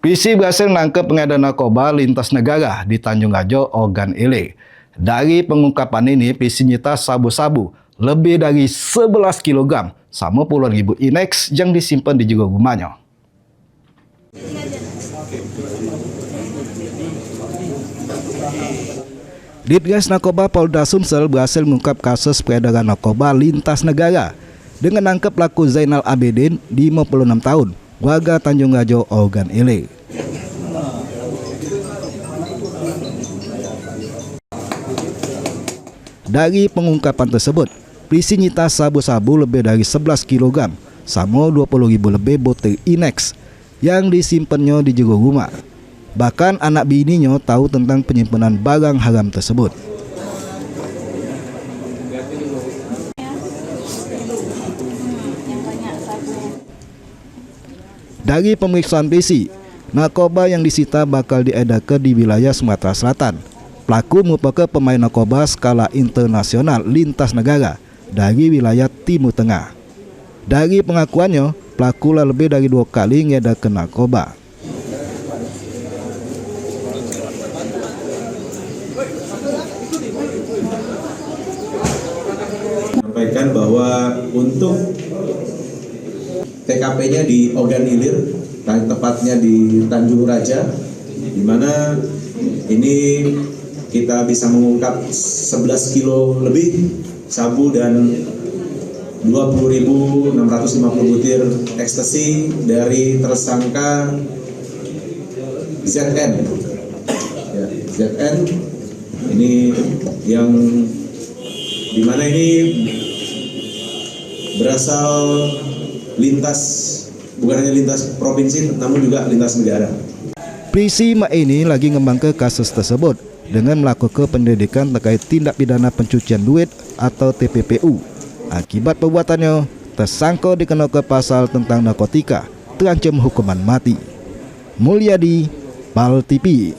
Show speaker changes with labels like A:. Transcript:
A: Polisi berhasil menangkap pengedar narkoba lintas negara di Tanjung Ajo, Ogan Ilir. Dari pengungkapan ini, polisi nyita sabu-sabu lebih dari 11 kg sama puluhan ribu inex yang disimpan di jero rumahnya. Ditgas Narkoba Polda Sumsel berhasil mengungkap kasus peredaran narkoba lintas negara dengan menangkap pelaku Zainal Abidin, 56 tahun, warga Tanjung Ajo, Ogan Ilir. Dari pengungkapan tersebut, polisi nyita sabu-sabu lebih dari 11 kg, sama 20.000 lebih butir inex yang disimpannya di jero rumah. Bahkan anak bininya tahu tentang penyimpanan barang haram tersebut. Dari pemeriksaan polisi, narkoba yang disita bakal diedarkan di wilayah Sumatera Selatan. Pelaku merupakan pemain narkoba skala internasional lintas negara dari wilayah Timur Tengah. Dari pengakuannya, pelaku lebih dari 2 kali mengedarkan narkoba.
B: Sampaikan bahwa untuk TKP-nya di Ogan Ilir, tepatnya di Tanjung Raja, di mana ini kita bisa mengungkap 11 kilo lebih sabu dan 20.650 butir ekstasi dari tersangka ZN. Ya, ZN ini yang dimana ini berasal lintas, bukan hanya lintas provinsi namun juga lintas negara.
A: Polisi ini lagi ngembangkan kasus tersebut dengan melakukan penyelidikan terkait tindak pidana pencucian duit atau TPPU. Akibat perbuatannya, tersangka dikenakan pasal tentang narkotika, terancam hukuman mati. Mulyadi, PAL TV.